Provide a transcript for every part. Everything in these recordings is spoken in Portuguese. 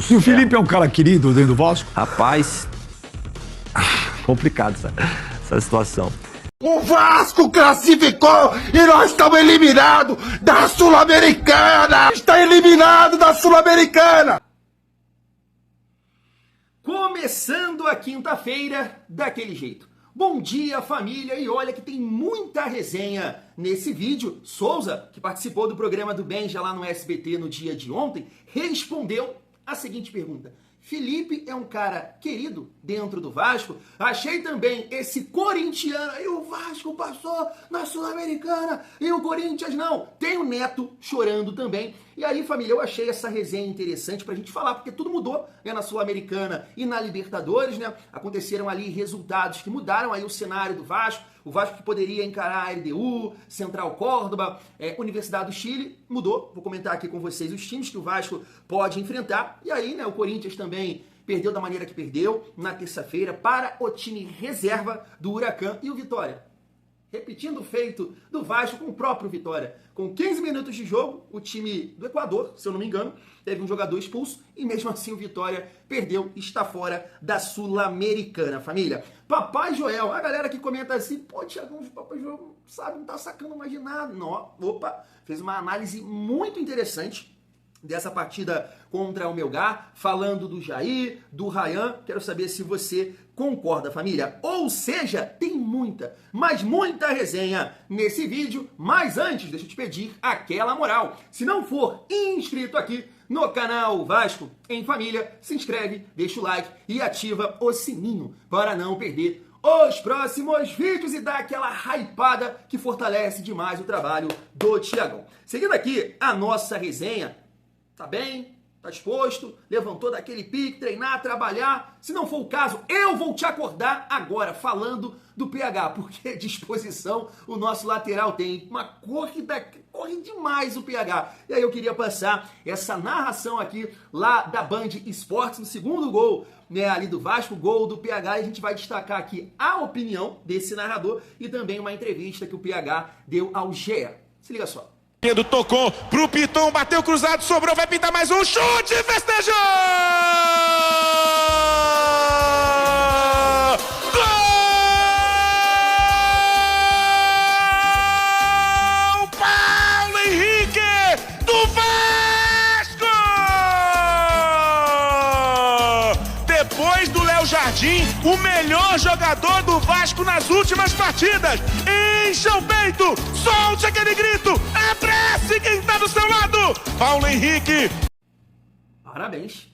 E o Felipe é um cara querido dentro do Vasco? Rapaz, complicado essa situação. O Vasco classificou e nós estamos eliminados da Sul-Americana! Está eliminado da Sul-Americana! Começando a quinta-feira daquele jeito. Bom dia, família, e olha que tem muita resenha nesse vídeo. Souza, que participou do programa do Benja lá no SBT no dia de ontem, respondeu a seguinte pergunta: Felipe é um cara querido dentro do Vasco? Achei também esse corintiano, e o Vasco passou na Sul-Americana, e o Corinthians não. Tem o Neto chorando também. E aí, família, eu achei essa resenha interessante pra gente falar, porque tudo mudou, né, na Sul-Americana e na Libertadores, né? Aconteceram ali resultados que mudaram aí o cenário do Vasco. O Vasco que poderia encarar a LDU, Central Córdoba, Universidade do Chile, mudou. Vou comentar aqui com vocês os times que o Vasco pode enfrentar. E aí, né, o Corinthians também perdeu da maneira que perdeu na terça-feira para o time reserva do Huracan e o Vitória. Repetindo o feito do Vasco com o próprio Vitória. Com 15 minutos de jogo, o time do Equador, se eu não me engano, teve um jogador expulso e mesmo assim o Vitória perdeu e está fora da Sul-Americana, família. Papai Joel, a galera que comenta assim, pô, Thiagão, o Papai Joel, sabe, não tá sacando mais de nada. Não, opa, fez uma análise muito interessante dessa partida contra o Melgar, falando do Jair, do Ryan. Quero saber se você concorda, família. Ou seja, tem muita, mas muita resenha nesse vídeo. Mas antes, deixa eu te pedir aquela moral. Se não for inscrito aqui no canal Vasco em Família, se inscreve, deixa o like e ativa o sininho para não perder os próximos vídeos e dá aquela hypada que fortalece demais o trabalho do Thiagão. Seguindo aqui a nossa resenha, tá bem? Tá disposto? Levantou daquele pique, treinar, trabalhar? Se não for o caso, eu vou te acordar agora falando do PH, porque disposição o nosso lateral tem. Uma corre demais o PH. E aí eu queria passar essa narração aqui lá da Band Esportes, no segundo gol, né, ali do Vasco, gol do PH, e a gente vai destacar aqui a opinião desse narrador e também uma entrevista que o PH deu ao GE. Se liga só. Tocou pro Piton, bateu cruzado, sobrou, vai pintar mais um chute, festejou! Gol! Paulo Henrique do Vasco! Depois do Léo Jardim, o melhor jogador do Vasco nas últimas partidas. Encha o peito, solte aquele grito, abrace quem tá do seu lado, Paulo Henrique. Parabéns,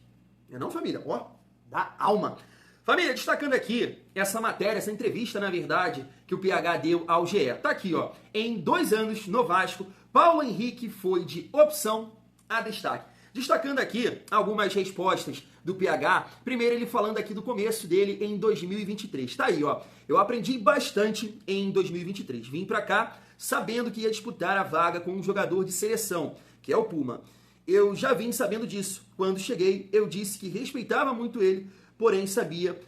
não, família? Ó, da alma. Família, destacando aqui essa matéria, essa entrevista, na verdade, que o PH deu ao GE. Tá aqui, ó. Em 2 anos no Vasco, Paulo Henrique foi de opção a destaque. Destacando aqui algumas respostas do PH. Primeiro, ele falando aqui do começo dele em 2023. Tá aí, ó. Eu aprendi bastante em 2023. Vim pra cá sabendo que ia disputar a vaga com um jogador de seleção, que é o Puma. Eu já vim sabendo disso. Quando cheguei, eu disse que respeitava muito ele, porém sabia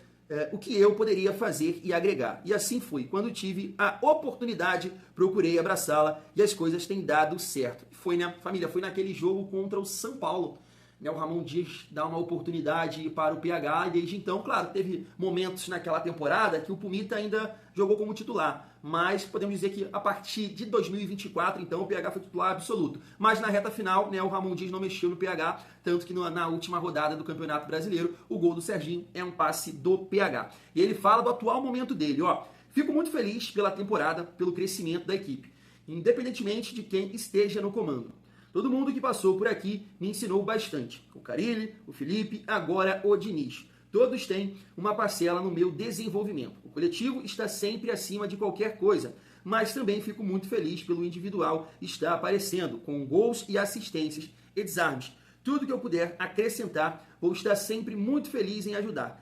o que eu poderia fazer e agregar. E assim foi. Quando tive a oportunidade, procurei abraçá-la e as coisas têm dado certo. Foi, né, família? Foi naquele jogo contra o São Paulo. O Ramon Dias dá uma oportunidade para o PH e desde então, claro, teve momentos naquela temporada que o Pumita ainda jogou como titular, mas podemos dizer que a partir de 2024, então, o PH foi titular absoluto. Mas na reta final, né, o Ramon Dias não mexeu no PH, tanto que na última rodada do Campeonato Brasileiro, o gol do Serginho é um passe do PH. E ele fala do atual momento dele, ó. Fico muito feliz pela temporada, pelo crescimento da equipe, independentemente de quem esteja no comando. Todo mundo que passou por aqui me ensinou bastante. O Carille, o Felipe, agora o Diniz. Todos têm uma parcela no meu desenvolvimento. O coletivo está sempre acima de qualquer coisa, mas também fico muito feliz pelo individual estar aparecendo, com gols e assistências e desarmes. Tudo que eu puder acrescentar, vou estar sempre muito feliz em ajudar.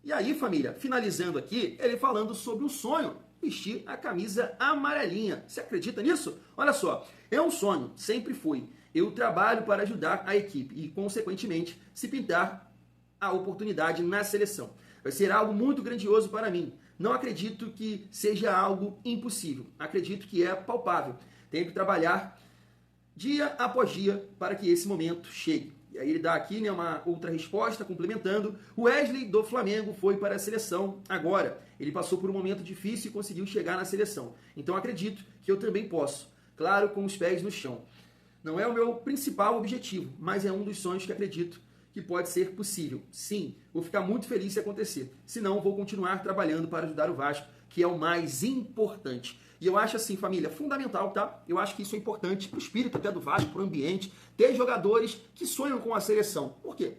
E aí, família, finalizando aqui, ele falando sobre o sonho, vestir a camisa amarelinha. Você acredita nisso? Olha só, é um sonho, sempre foi. Eu trabalho para ajudar a equipe e, consequentemente, se pintar a oportunidade na seleção. Vai ser algo muito grandioso para mim. Não acredito que seja algo impossível. Acredito que é palpável. Tenho que trabalhar dia após dia para que esse momento chegue. E aí ele dá aqui, né, uma outra resposta, complementando. O Wesley do Flamengo foi para a seleção agora. Ele passou por um momento difícil e conseguiu chegar na seleção. Então acredito que eu também posso. Claro, com os pés no chão. Não é o meu principal objetivo, mas é um dos sonhos que acredito que pode ser possível. Sim, vou ficar muito feliz se acontecer. Se não, vou continuar trabalhando para ajudar o Vasco, que é o mais importante. E eu acho assim, família, fundamental, tá? Eu acho que isso é importante pro espírito até do Vasco, pro ambiente, ter jogadores que sonham com a seleção. Por quê?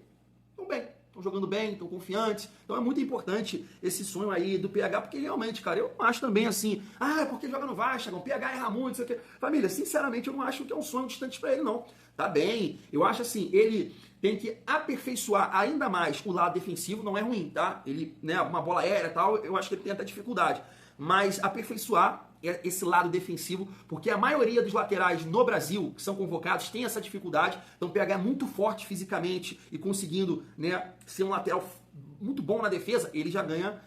Estão bem, estão jogando bem, estão confiantes. Então é muito importante esse sonho aí do PH, porque realmente, cara, eu acho também assim, porque joga no Vasco, o PH erra muito, isso aqui. Família, sinceramente, eu não acho que é um sonho distante para ele, não. Tá bem, eu acho assim, ele tem que aperfeiçoar ainda mais o lado defensivo, não é ruim, tá? Ele, né, uma bola aérea e tal, eu acho que ele tem até dificuldade. Mas aperfeiçoar esse lado defensivo, porque a maioria dos laterais no Brasil que são convocados tem essa dificuldade. Então o PH é muito forte fisicamente e conseguindo, né, ser um lateral muito bom na defesa, ele já ganha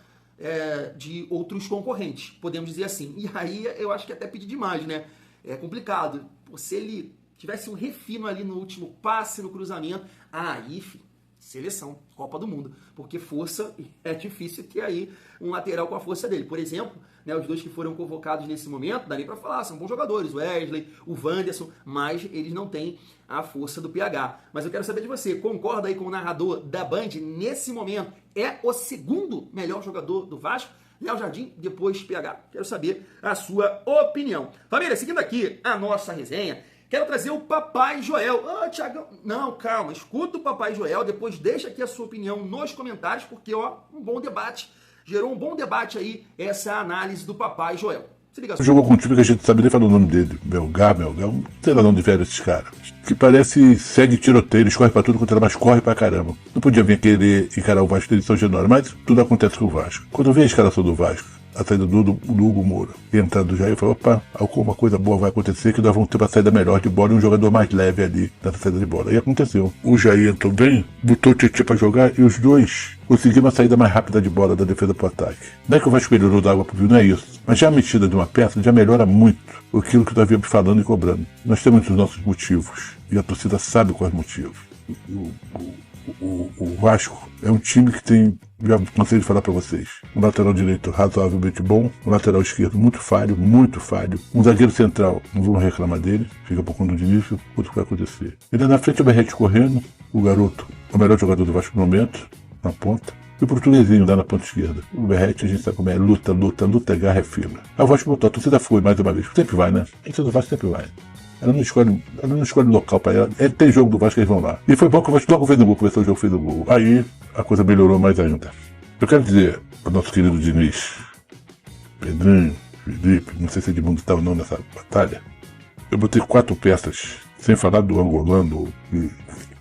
de outros concorrentes, podemos dizer assim. E aí eu acho que até pedir demais, né? É complicado. Se ele tivesse um refino ali no último passe, no cruzamento, aí, filho, seleção, Copa do Mundo, porque força, é difícil ter aí um lateral com a força dele. Por exemplo, né, os dois que foram convocados nesse momento, dá nem pra falar, são bons jogadores, o Wesley, o Wanderson, mas eles não têm a força do PH. Mas eu quero saber de você, concorda aí com o narrador da Band, nesse momento, é o segundo melhor jogador do Vasco? Léo Jardim, depois PH. Quero saber a sua opinião. Família, seguindo aqui a nossa resenha, quero trazer o Papai Joel. Thiagão, não, calma, escuta o Papai Joel, depois deixa aqui a sua opinião nos comentários, porque, um bom debate, gerou um bom debate aí, essa análise do Papai Joel. Se liga só. Jogou com um time que a gente sabe nem falar o nome dele, Melgar, não sei lá onde vieram esses caras. Que parece segue tiroteio, eles correm pra tudo quanto era, mas corre pra caramba. Não podia vir querer encarar o Vasco de São Januário, mas tudo acontece com o Vasco. Quando eu vi a escalação do Vasco, a saída do Hugo Moura e a entrada do Jair, eu falei, opa, alguma coisa boa vai acontecer, que nós vamos ter uma saída melhor de bola e um jogador mais leve ali nessa saída de bola. E aconteceu. O Jair entrou bem, botou o Tietchan pra jogar e os dois conseguiram uma saída mais rápida de bola da defesa pro ataque. Não é que o Vasco melhorou da água pro vinho, não é isso. Mas já a metida de uma peça já melhora muito aquilo que nós viemos falando e cobrando. Nós temos os nossos motivos e a torcida sabe quais motivos. O Vasco é um time que tem, já cansei de falar para vocês, um lateral direito razoavelmente bom, um lateral esquerdo muito falho, um zagueiro central, não vamos reclamar dele, fica por conta do início, o que vai acontecer. Ele na frente, o Berrete correndo, o garoto, o melhor jogador do Vasco no momento, na ponta, e o portuguesinho lá na ponta esquerda. O Berrete, a gente sabe como é, luta, garra é firme. A Vasco botou, a torcida foi mais uma vez, sempre vai, né? A torcida do Vasco sempre vai. Ela não escolhe local para ela. Tem jogo do Vasco, eles vão lá. E foi bom que o Vasco logo fez o gol, começou o jogo, fez o gol. Aí a coisa melhorou mais ainda. Eu quero dizer para o nosso querido Diniz, Pedrinho, Felipe, não sei se Edmundo está ou não nessa batalha. Eu botei 4 peças, sem falar do angolano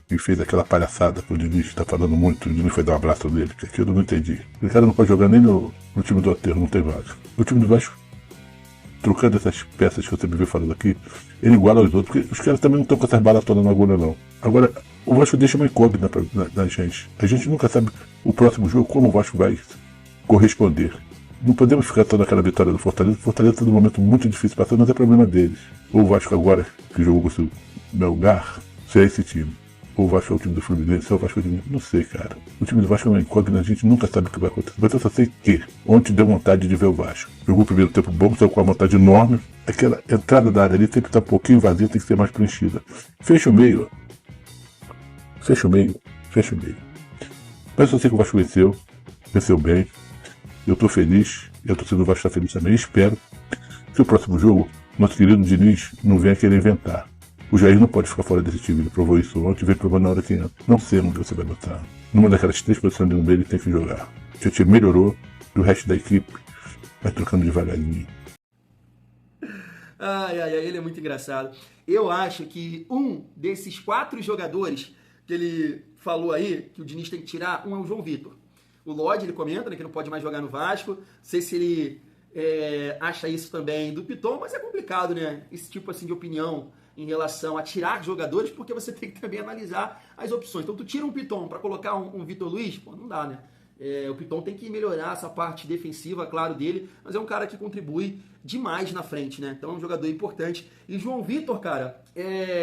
que fez aquela palhaçada que o Diniz está falando muito. O Diniz foi dar um abraço nele, que aquilo eu não entendi. O cara não pode jogar nem no time do Aterro, não tem vaga. O time do Vasco, trocando essas peças que você me viu falando aqui, ele iguala aos outros, porque os caras também não estão com essas balas todas na agulha, não. Agora, o Vasco deixa uma incógnita na gente. A gente nunca sabe o próximo jogo como o Vasco vai corresponder. Não podemos ficar só naquela vitória do Fortaleza. O Fortaleza está num momento muito difícil passando, mas é problema deles. Ou o Vasco agora, que jogou com o Melgar, se é esse time. Ou o Vasco é o time do Fluminense, ou o Vasco é o time... Não sei, cara. O time do Vasco é uma incógnita, a gente nunca sabe o que vai acontecer. Mas eu só sei que ontem deu vontade de ver o Vasco. Jogou o primeiro tempo bom, saiu com uma vontade enorme. Aquela entrada da área ali sempre está um pouquinho vazia, tem que ser mais preenchida. Fecha o meio. Mas eu sei que o Vasco venceu bem. Eu estou feliz, e a torcida do Vasco está feliz também. Espero que o próximo jogo, nosso querido Diniz não venha querer inventar. O Jair não pode ficar fora desse time, ele provou isso ontem, veio provando na hora que entra. Não sei onde você vai botar. Numa daquelas 3 posições dentro dele, tem que jogar. O Tietchan melhorou, e o resto da equipe vai trocando devagarinho. Ele é muito engraçado. Eu acho que um desses 4 jogadores que ele falou aí, que o Diniz tem que tirar, um é o João Vitor. O Lodge, ele comenta, né, que não pode mais jogar no Vasco. Não sei se ele acha isso também do Piton, mas é complicado, né? Esse tipo assim de opinião em relação a tirar jogadores, porque você tem que também analisar as opções. Então tu tira um Piton para colocar um Vitor Luiz, pô, não dá, né? O Piton tem que melhorar essa parte defensiva, claro, dele, mas é um cara que contribui demais na frente, né? Então é um jogador importante. E João Vitor, cara,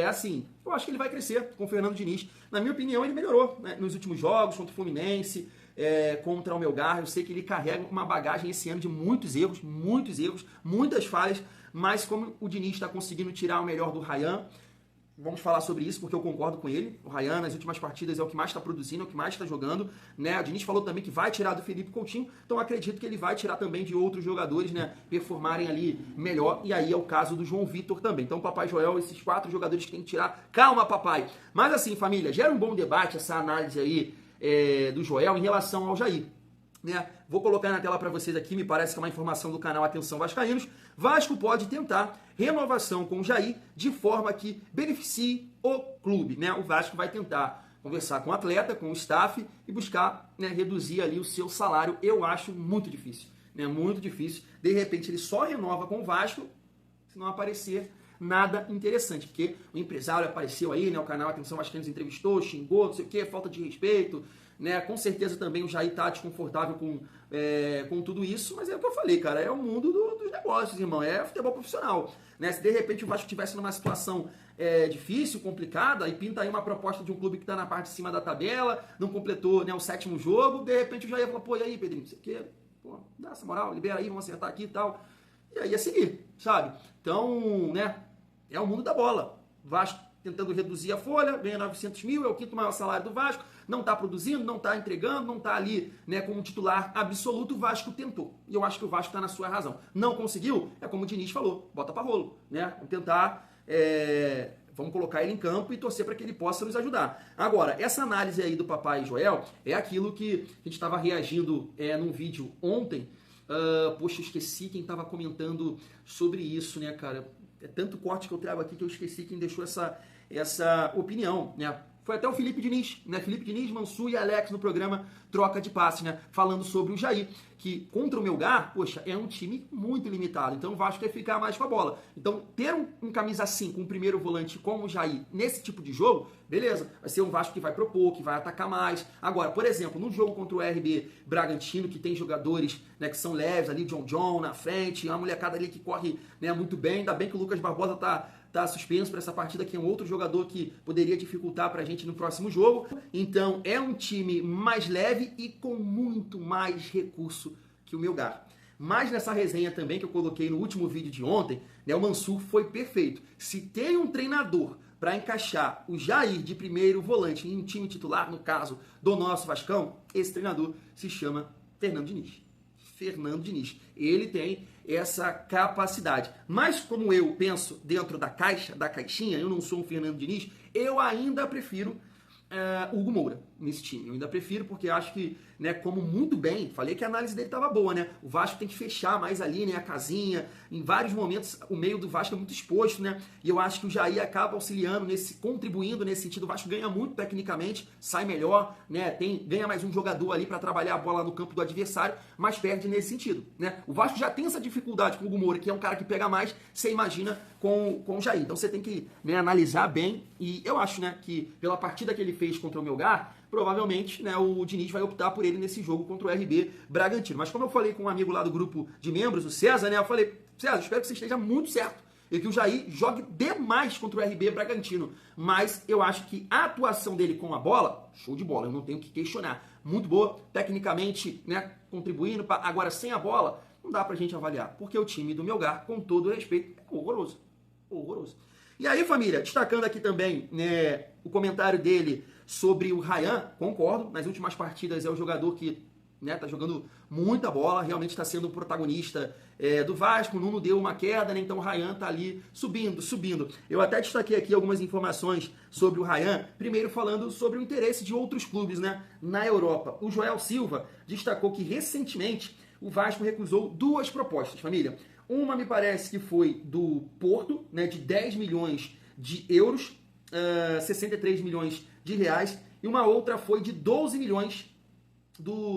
assim, eu acho que ele vai crescer com o Fernando Diniz. Na minha opinião, ele melhorou, né, nos últimos jogos, contra o Fluminense, contra o Melgar. Eu sei que ele carrega uma bagagem esse ano de muitos erros, muitas falhas, mas como o Diniz está conseguindo tirar o melhor do Ryan, vamos falar sobre isso, porque eu concordo com ele. O Ryan, nas últimas partidas, é o que mais está produzindo, é o que mais está jogando, né? O Diniz falou também que vai tirar do Felipe Coutinho, então acredito que ele vai tirar também de outros jogadores, né? Performarem ali melhor, e aí é o caso do João Vitor também. Então, Papai Joel, esses 4 jogadores que tem que tirar. Calma, papai! Mas assim, família, gera um bom debate essa análise aí do Joel em relação ao Jair. Né? Vou colocar na tela para vocês aqui, me parece que é uma informação do canal Atenção Vascaínos. Vasco pode tentar renovação com o Jair de forma que beneficie o clube, né? O Vasco vai tentar conversar com o atleta, com o staff e buscar, né, reduzir ali o seu salário. Eu acho muito difícil, né? Muito difícil. De repente ele só renova com o Vasco se não aparecer nada interessante, porque o empresário apareceu aí, né? O canal Atenção Vascaínos entrevistou, xingou, não sei o que, falta de respeito, né? Com certeza também o Jair tá desconfortável com tudo isso, mas é o que eu falei, cara, é o mundo dos negócios, irmão, é futebol profissional, né? Se de repente o Vasco estivesse numa situação difícil, complicada, e pinta aí uma proposta de um clube que tá na parte de cima da tabela, não completou, né, o 7º jogo, de repente o Jair fala, pô, e aí, Pedrinho, não sei o quê, pô, dá essa moral, libera aí, vamos acertar aqui e tal, e aí ia seguir, sabe? Então, né, é o mundo da bola. Vasco tentando reduzir a folha, ganha 900 mil, é o 5º maior salário do Vasco, não está produzindo, não está entregando, não está ali, né, como titular absoluto. O Vasco tentou. E eu acho que o Vasco está na sua razão. Não conseguiu? É como o Diniz falou, bota para rolo, né? Vamos tentar, vamos colocar ele em campo e torcer para que ele possa nos ajudar. Agora, essa análise aí do Papai Joel é aquilo que a gente estava reagindo num vídeo ontem. Poxa, eu esqueci quem estava comentando sobre isso, né, cara? É tanto corte que eu trago aqui que eu esqueci quem deixou essa opinião, né? Foi até o Felipe Diniz, né? Felipe Diniz, Mansur e Alex no programa Troca de Passe, né? Falando sobre o Jair, que contra o Melgar, poxa, é um time muito limitado. Então o Vasco quer ficar mais com a bola. Então ter um camisa 5, um primeiro volante como o Jair nesse tipo de jogo, beleza. Vai ser um Vasco que vai propor, que vai atacar mais. Agora, por exemplo, no jogo contra o RB Bragantino, que tem jogadores, né, que são leves ali, John na frente, uma molecada ali que corre, né, muito bem. Ainda bem que o Lucas Barbosa tá suspenso para essa partida, que é um outro jogador que poderia dificultar para a gente no próximo jogo. Então é um time mais leve e com muito mais recurso que o Melgar. Mas nessa resenha também que eu coloquei no último vídeo de ontem, né, o Mansur foi perfeito. Se tem um treinador para encaixar o Jair de primeiro volante em um time titular, no caso do nosso Vascão, esse treinador se chama Fernando Diniz. Fernando Diniz. Ele tem essa capacidade. Mas como eu penso dentro da caixa, da caixinha, eu não sou um Fernando Diniz, eu ainda prefiro Hugo Moura nesse time. Eu ainda prefiro porque acho que, né, como muito bem, falei que a análise dele estava boa, né? O Vasco tem que fechar mais ali, né, a casinha. Em vários momentos o meio do Vasco é muito exposto, né? E eu acho que o Jair acaba auxiliando, contribuindo nesse sentido. O Vasco ganha muito tecnicamente, sai melhor, né? Ganha mais um jogador ali para trabalhar a bola no campo do adversário, mas perde nesse sentido, né? O Vasco já tem essa dificuldade com o Hugo Moura, que é um cara que pega mais, você imagina com o Jair. Então você tem que, né, analisar bem, e eu acho, né, que pela partida que ele fez contra o Melgar, provavelmente, né, o Diniz vai optar por ele nesse jogo contra o RB Bragantino. Mas como eu falei com um amigo lá do grupo de membros, o César, né, eu falei, César, espero que você esteja muito certo e que o Jair jogue demais contra o RB Bragantino. Mas eu acho que a atuação dele com a bola, show de bola, eu não tenho que questionar. Muito boa, tecnicamente, né, contribuindo. Agora, sem a bola, não dá pra gente avaliar, porque o time do Melgar, com todo o respeito, é horroroso. Horroroso. E aí, família, destacando aqui também, né, o comentário dele sobre o Ryan, concordo, nas últimas partidas é o jogador que, né, tá jogando muita bola, realmente está sendo o protagonista do Vasco. O Nuno deu uma queda, né, então o Ryan tá ali subindo. Eu até destaquei aqui algumas informações sobre o Ryan, primeiro falando sobre o interesse de outros clubes, né, na Europa. O Joel Silva destacou que recentemente o Vasco recusou 2 propostas, família. Uma me parece que foi do Porto, né, de 10 milhões de euros, 63 milhões de reais, e uma outra foi de 12 milhões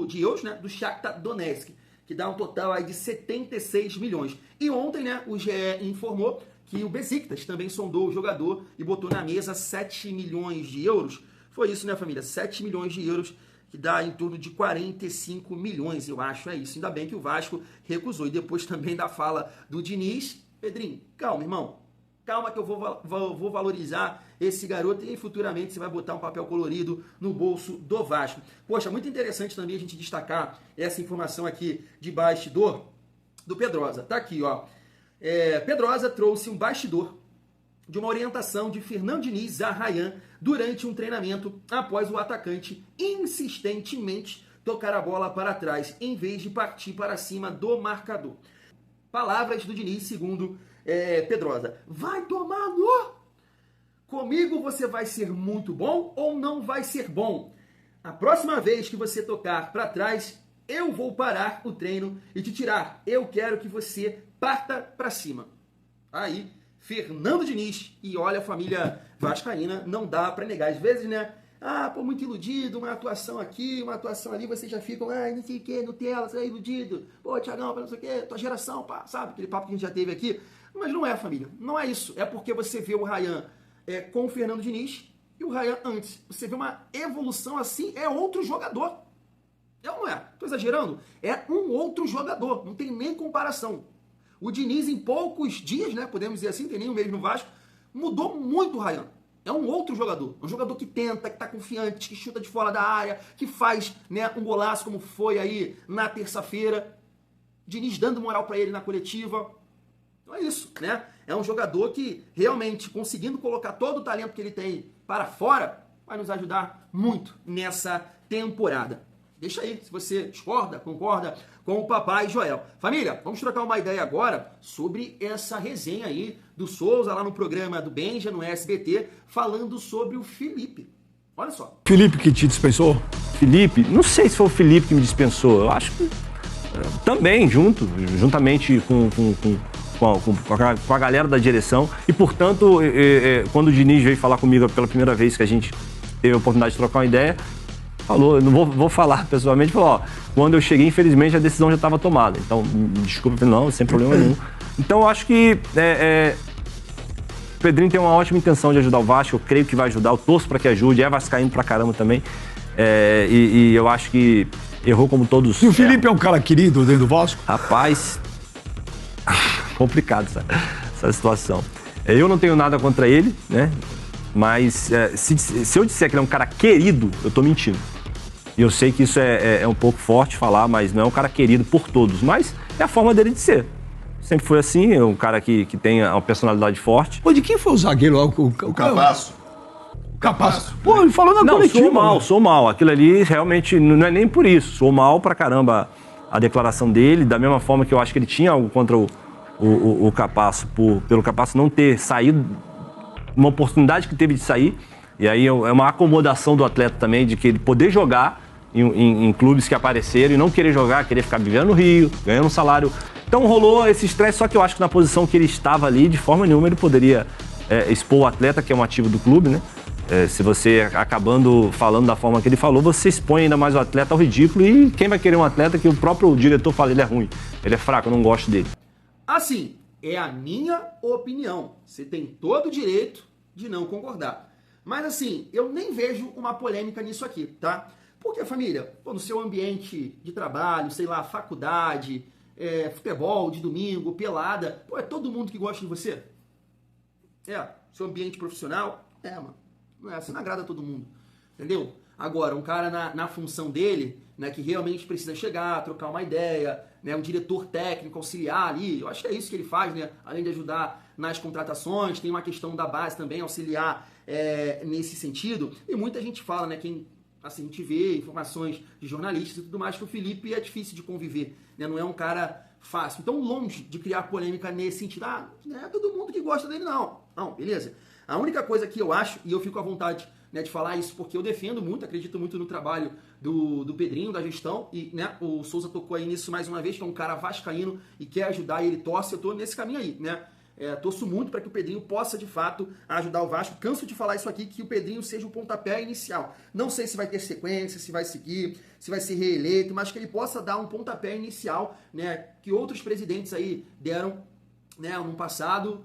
de euros, né, do Shakhtar Donetsk, que dá um total aí de 76 milhões. E ontem, né, o GE informou que o Besiktas também sondou o jogador e botou na mesa 7 milhões de euros. Foi isso, né, família? 7 milhões de euros que dá em torno de 45 milhões, eu acho, é isso. Ainda bem que o Vasco recusou. E depois também da fala do Diniz, Pedrinho, calma, irmão. Calma que eu vou valorizar esse garoto e futuramente você vai botar um papel colorido no bolso do Vasco. Poxa, muito interessante também a gente destacar essa informação aqui de bastidor do Pedrosa. Tá aqui, ó. Pedrosa trouxe um bastidor de uma orientação de Fernando Diniz a Ryan durante um treinamento após o atacante insistentemente tocar a bola para trás, em vez de partir para cima do marcador. Palavras do Diniz, segundo Pedrosa. Vai tomar no... Comigo você vai ser muito bom ou não vai ser bom? A próxima vez que você tocar para trás, eu vou parar o treino e te tirar. Eu quero que você parta para cima. Aí, Fernando Diniz, e olha a família vascaína, não dá para negar. Às vezes, né? Muito iludido, uma atuação aqui, uma atuação ali, vocês já ficam, não sei o que, Nutella, você é iludido. Pô, Thiagão, não sei o que, tua geração, pá, sabe? Aquele papo que a gente já teve aqui. Mas não é, família, não é isso. É porque você vê o Ryan com o Fernando Diniz e o Ryan antes. Você vê uma evolução assim, é outro jogador. É ou não é? Tô exagerando? É um outro jogador, não tem nem comparação. O Diniz, em poucos dias, né, podemos dizer assim, tem nem um mês no Vasco, mudou muito o Ryan. É um outro jogador. Um jogador que tenta, que tá confiante, que chuta de fora da área, que faz, né, um golaço como foi aí na terça-feira. Diniz dando moral para ele na coletiva. Então é isso, né? É um jogador que realmente, conseguindo colocar todo o talento que ele tem para fora, vai nos ajudar muito nessa temporada. Deixa aí, se você discorda, concorda com o papai Joel. Família, vamos trocar uma ideia agora sobre essa resenha aí do Souza lá no programa do Benja, no SBT, falando sobre o Felipe. Olha só. Felipe que te dispensou? Felipe, não sei se foi o Felipe que me dispensou, eu acho que também, juntamente com a galera da direção. E, portanto, quando o Diniz veio falar comigo pela primeira vez que a gente teve a oportunidade de trocar uma ideia, falou, eu não vou falar pessoalmente, falou, quando eu cheguei, infelizmente, a decisão já estava tomada. Então, desculpa, não, sem problema nenhum. Então, eu acho que o Pedrinho tem uma ótima intenção de ajudar o Vasco, eu creio que vai ajudar, eu torço para que ajude, é vascaíno pra caramba também. E eu acho que errou como todos. E o Felipe é um cara querido dentro do Vasco? Rapaz, complicado essa situação. Eu não tenho nada contra ele, né? Mas se eu disser que ele é um cara querido, eu tô mentindo. E eu sei que isso é um pouco forte falar, mas não é um cara querido por todos. Mas é a forma dele de ser. Sempre foi assim, é um cara que tem uma personalidade forte. Pô, de quem foi o zagueiro lá? O Capasso. Capasso. Pô, ele falou na coletiva. Não, sou mal. Aquilo ali realmente não é nem por isso. Sou mal pra caramba a declaração dele. Da mesma forma que eu acho que ele tinha algo contra o Capasso, pelo Capasso não ter saído, uma oportunidade que teve de sair. E aí é uma acomodação do atleta também, de que ele poder jogar em clubes que apareceram e não querer jogar, querer ficar vivendo no Rio, ganhando um salário. Então rolou esse estresse, só que eu acho que na posição que ele estava ali, de forma nenhuma ele poderia expor o atleta, que é um ativo do clube, né? Se você acabando falando da forma que ele falou, você expõe ainda mais o atleta ao ridículo. E quem vai querer um atleta que o próprio diretor fala, ele é ruim, ele é fraco, eu não gosto dele. Assim, é a minha opinião. Você tem todo o direito de não concordar. Mas assim, eu nem vejo uma polêmica nisso aqui, tá? Porque, família, no seu ambiente de trabalho, sei lá, faculdade, futebol de domingo, pelada, é todo mundo que gosta de você? Seu ambiente profissional? Mano. Você não agrada a todo mundo, entendeu? Agora, um cara na função dele, né, que realmente precisa chegar, trocar uma ideia, né, um diretor técnico, auxiliar ali, eu acho que é isso que ele faz, né? Além de ajudar nas contratações, tem uma questão da base também, auxiliar nesse sentido. E muita gente fala, né, quem assim, a gente vê informações de jornalistas e tudo mais, que o Felipe é difícil de conviver, né? Não é um cara fácil. Então, longe de criar polêmica nesse sentido, não é todo mundo que gosta dele, não. Não, beleza? A única coisa que eu acho, e eu fico à vontade, né, de falar isso, porque eu defendo muito, acredito muito no trabalho do Pedrinho, da gestão, e, né, o Souza tocou aí nisso mais uma vez, que é um cara vascaíno e quer ajudar, e ele torce, eu tô nesse caminho aí, né? Torço muito para que o Pedrinho possa, de fato, ajudar o Vasco. Canso de falar isso aqui, que o Pedrinho seja o pontapé inicial. Não sei se vai ter sequência, se vai seguir, se vai ser reeleito, mas que ele possa dar um pontapé inicial, né, que outros presidentes aí deram, né, no passado,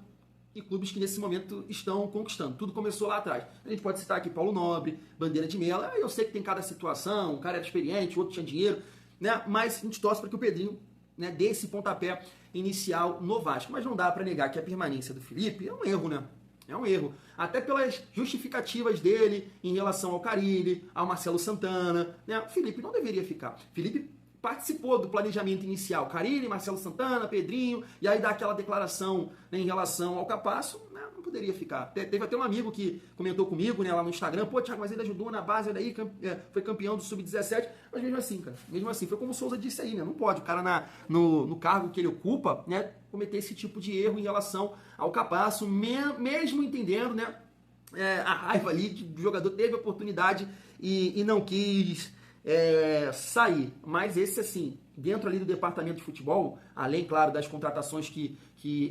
e clubes que nesse momento estão conquistando. Tudo começou lá atrás. A gente pode citar aqui Paulo Nobre, Bandeira de Melo. Eu sei que tem cada situação, um cara era experiente, o outro tinha dinheiro, né? Mas a gente torce para que o Pedrinho, né, dê esse pontapé inicial no Vasco. Mas não dá para negar que a permanência do Felipe é um erro, né? É um erro. Até pelas justificativas dele em relação ao Carille, ao Marcelo Santana, né? O Felipe não deveria ficar. Felipe participou do planejamento inicial. Carille, Marcelo Santana, Pedrinho, e aí dá aquela declaração, né, em relação ao Capasso, né, não poderia ficar. Teve até um amigo que comentou comigo, né, lá no Instagram, pô, Thiago, mas ele ajudou na base, daí foi campeão do Sub-17, mas mesmo assim, cara, mesmo assim, foi como o Souza disse aí, né, não pode o cara no cargo que ele ocupa, né, cometer esse tipo de erro em relação ao Capasso, mesmo entendendo, né, a raiva ali do jogador, teve oportunidade e não quis sair. Mas esse, assim, dentro ali do departamento de futebol, além, claro, das contratações que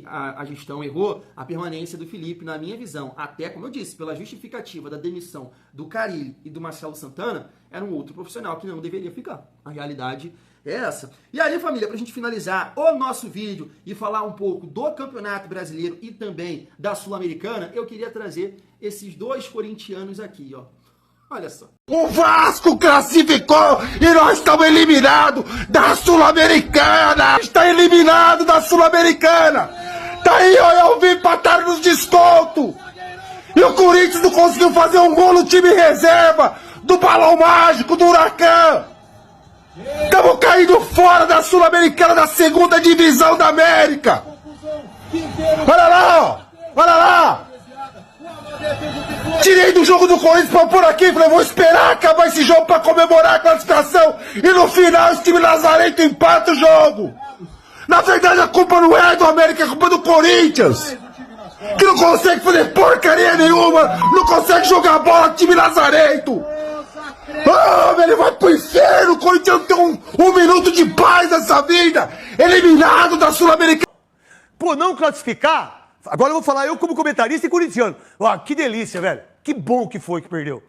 a gestão errou, a permanência do Felipe, na minha visão, até, como eu disse, pela justificativa da demissão do Carille e do Marcelo Santana, era um outro profissional que não deveria ficar. A realidade é essa. E aí, família, pra gente finalizar o nosso vídeo e falar um pouco do Campeonato Brasileiro e também da Sul-Americana, eu queria trazer esses dois corintianos aqui, ó. Olha só. O Vasco classificou e nós estamos eliminados da Sul-Americana! Está eliminado da Sul-Americana! Tá aí, ó, eu vi empatar nos descontos! E o Corinthians não conseguiu fazer um gol no time reserva do Balão Mágico, do Huracan! Estamos caindo fora da Sul-Americana, da segunda divisão da América! Olha lá, ó! Olha lá! Tirei do jogo do Corinthians pra pôr aqui, falei, vou esperar acabar esse jogo pra comemorar a classificação. E no final esse time lazarento empata o jogo. Na verdade a culpa não é do América, é culpa do Corinthians. Que não consegue fazer porcaria nenhuma, não consegue jogar bola, time lazarento. Ah, ele vai pro inferno, o Corinthians tem um minuto de paz nessa vida. Eliminado da Sul-Americana. Por não classificar... Agora eu vou falar eu como comentarista e corintiano. Ah, que delícia, velho. Que bom que foi que perdeu.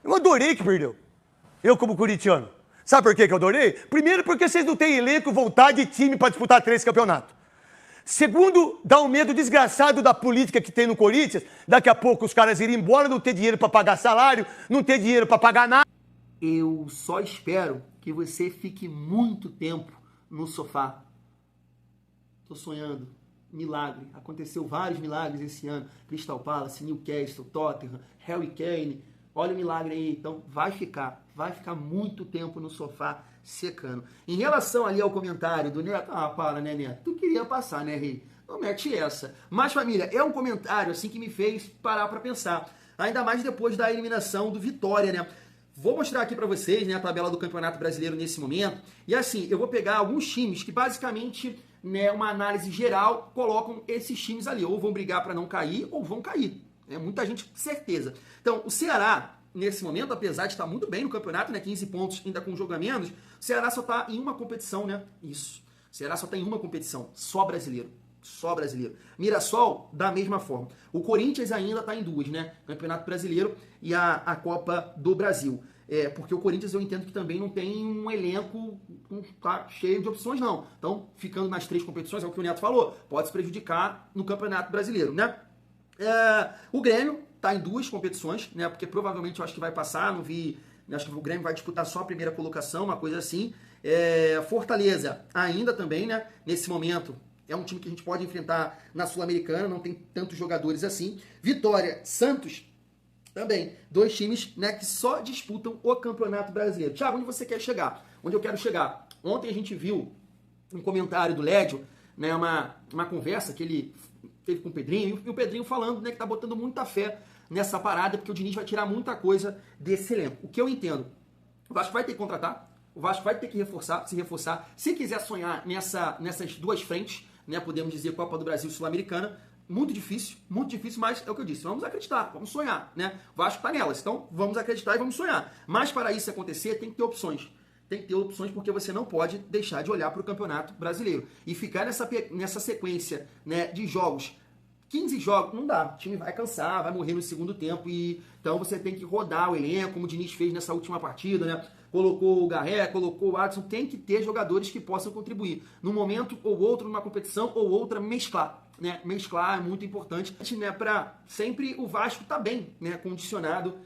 Eu adorei que perdeu. Eu como corintiano. Sabe por que eu adorei? Primeiro porque vocês não têm elenco, vontade e time para disputar 3 campeonatos. Segundo, dá um medo desgraçado da política que tem no Corinthians. Daqui a pouco os caras irem embora, não ter dinheiro para pagar salário, não ter dinheiro para pagar nada. Eu só espero que você fique muito tempo no sofá. Tô sonhando. Milagre. Aconteceu vários milagres esse ano. Crystal Palace, Newcastle, Tottenham, Harry Kane. Olha o milagre aí. Então vai ficar muito tempo no sofá secando. Em relação ali ao comentário do Neto, para, né, Neto? Tu queria passar, né, Rei? Não mete essa. Mas, família, é um comentário assim que me fez parar pra pensar. Ainda mais depois da eliminação do Vitória, né? Vou mostrar aqui pra vocês, né, a tabela do Campeonato Brasileiro nesse momento. E assim, eu vou pegar alguns times que basicamente, né, uma análise geral, colocam esses times ali. Ou vão brigar para não cair, ou vão cair. É muita gente, certeza. Então, o Ceará, nesse momento, apesar de estar muito bem no campeonato, né, 15 pontos ainda com um jogo a menos, o Ceará só está em uma competição, né? Isso. O Ceará só está em uma competição, só brasileiro. Só brasileiro. Mirassol, da mesma forma. O Corinthians ainda está em 2, né? Campeonato Brasileiro e a Copa do Brasil. Porque o Corinthians eu entendo que também não tem um elenco tá cheio de opções, não. Então, ficando nas 3 competições, é o que o Neto falou, pode se prejudicar no Campeonato Brasileiro, né? O Grêmio está em 2 competições, né? Porque provavelmente eu acho que vai passar, não vi... Acho que o Grêmio vai disputar só a primeira colocação, uma coisa assim. Fortaleza ainda também, né? Nesse momento... É um time que a gente pode enfrentar na Sul-Americana, não tem tantos jogadores assim. Vitória, Santos, também. 2 times, né, que só disputam o Campeonato Brasileiro. Thiago, onde você quer chegar? Onde eu quero chegar? Ontem a gente viu um comentário do Lédio, né, uma conversa que ele teve com o Pedrinho, e o Pedrinho falando, né, que tá botando muita fé nessa parada, porque o Diniz vai tirar muita coisa desse elenco. O que eu entendo? O Vasco vai ter que contratar, o Vasco vai ter que se reforçar. Se quiser sonhar nessas 2 frentes, né, podemos dizer Copa do Brasil e Sul-Americana, muito difícil, mas é o que eu disse, vamos acreditar, vamos sonhar, né? O Vasco tá nelas, então vamos acreditar e vamos sonhar. Mas para isso acontecer, tem que ter opções. Tem que ter opções porque você não pode deixar de olhar para o Campeonato Brasileiro. E ficar nessa sequência, né, de jogos, 15 jogos, não dá. O time vai cansar, vai morrer no segundo tempo. Então você tem que rodar o elenco, como o Diniz fez nessa última partida, né? Colocou o Garré, colocou o Adson, tem que ter jogadores que possam contribuir. Num momento ou outro, numa competição ou outra, mesclar né, mesclar é muito importante, né, para sempre o Vasco tá bem, né, condicionado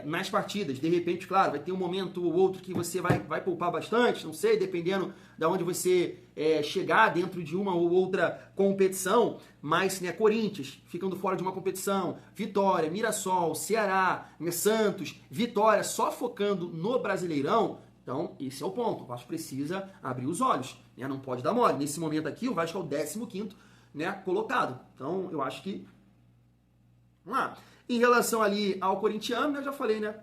nas partidas. De repente, claro, vai ter um momento ou outro que você vai poupar bastante, não sei, dependendo de onde você chegar dentro de uma ou outra competição, mas, né, Corinthians ficando fora de uma competição, Vitória, Mirassol, Ceará, né, Santos, Vitória, só focando no Brasileirão. Então, esse é o ponto. O Vasco precisa abrir os olhos, né? Não pode dar mole. Nesse momento aqui, o Vasco é o 15º, né, colocado. Então, eu acho que... Vamos lá. Em relação ali ao corintiano, né, eu já falei, né?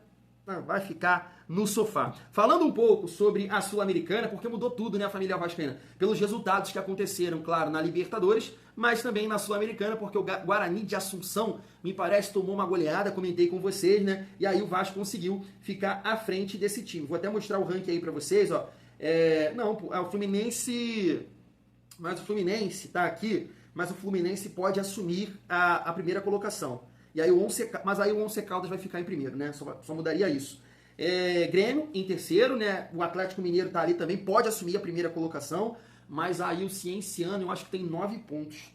Vai ficar no sofá. Falando um pouco sobre a Sul-Americana, porque mudou tudo, né, a família vascaína? Pelos resultados que aconteceram, claro, na Libertadores, mas também na Sul-Americana, porque o Guarani de Assunção, me parece, tomou uma goleada, comentei com vocês, né? E aí o Vasco conseguiu ficar à frente desse time. Vou até mostrar o ranking aí pra vocês, ó. O Fluminense... Mas o Fluminense tá aqui, mas o Fluminense pode assumir a primeira colocação. E aí mas aí o Once Caldas vai ficar em primeiro, né? Só mudaria isso. Grêmio em terceiro, né? O Atlético Mineiro tá ali também, pode assumir a primeira colocação, mas aí o Cienciano eu acho que tem 9 pontos.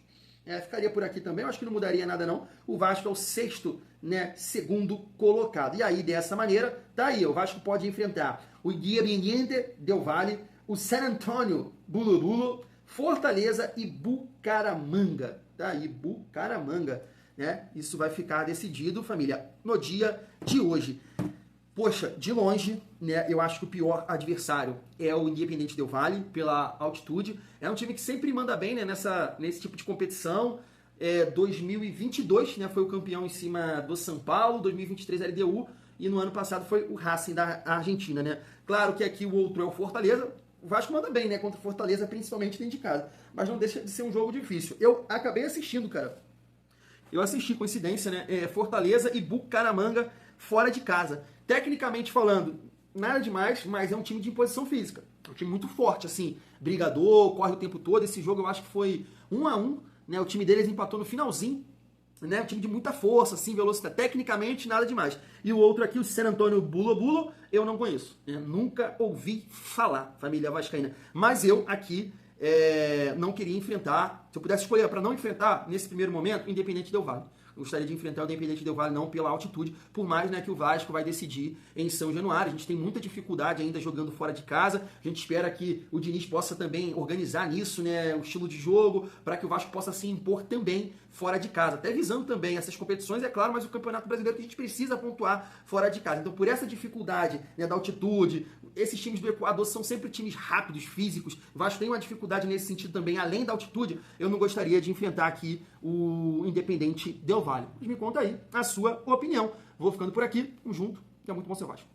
Ficaria por aqui também, eu acho que não mudaria nada não. O Vasco é o 6º, né, segundo colocado. E aí, dessa maneira, tá aí, o Vasco pode enfrentar o Independiente del Valle, o San Antonio, Bulu, Fortaleza e Bucaramanga. Tá aí, Bucaramanga. Né? Isso vai ficar decidido, família, no dia de hoje. Poxa, de longe, né, eu acho que o pior adversário é o Independiente del Valle, pela altitude. É um time que sempre manda bem, né, nesse tipo de competição. 2022, né, foi o campeão em cima do São Paulo, 2023 LDU, e no ano passado foi o Racing da Argentina. Né? Claro que aqui o outro é o Fortaleza. O Vasco manda bem, né, contra o Fortaleza, principalmente dentro de casa. Mas não deixa de ser um jogo difícil. Eu acabei assistindo, cara. Eu assisti, coincidência, né? Fortaleza e Bucaramanga fora de casa. Tecnicamente falando, nada demais, mas é um time de imposição física. É um time muito forte, assim. Brigador, corre o tempo todo. Esse jogo eu acho que foi 1-1, né? O time deles empatou no finalzinho, né? Um time de muita força, assim, velocidade. Tecnicamente, nada demais. E o outro aqui, o San Antonio Bulo, eu não conheço. Nunca ouvi falar, família vascaína. Mas eu aqui... não queria enfrentar, se eu pudesse escolher para não enfrentar, nesse primeiro momento, o Independiente del Valle. Eu gostaria de enfrentar o Independiente del Valle não pela altitude, por mais, né, que o Vasco vai decidir em São Januário. A gente tem muita dificuldade ainda jogando fora de casa. A gente espera que o Diniz possa também organizar nisso, né, o estilo de jogo, para que o Vasco possa se impor também fora de casa. Até visando também essas competições, é claro, mas o Campeonato Brasileiro que a gente precisa pontuar fora de casa. Então, por essa dificuldade, né, da altitude, esses times do Equador são sempre times rápidos, físicos. O Vasco tem uma dificuldade nesse sentido também, além da altitude. Eu não gostaria de enfrentar aqui o Independiente del Valle. Mas me conta aí a sua opinião. Vou ficando por aqui. Tamo junto. É muito bom ser Vasco.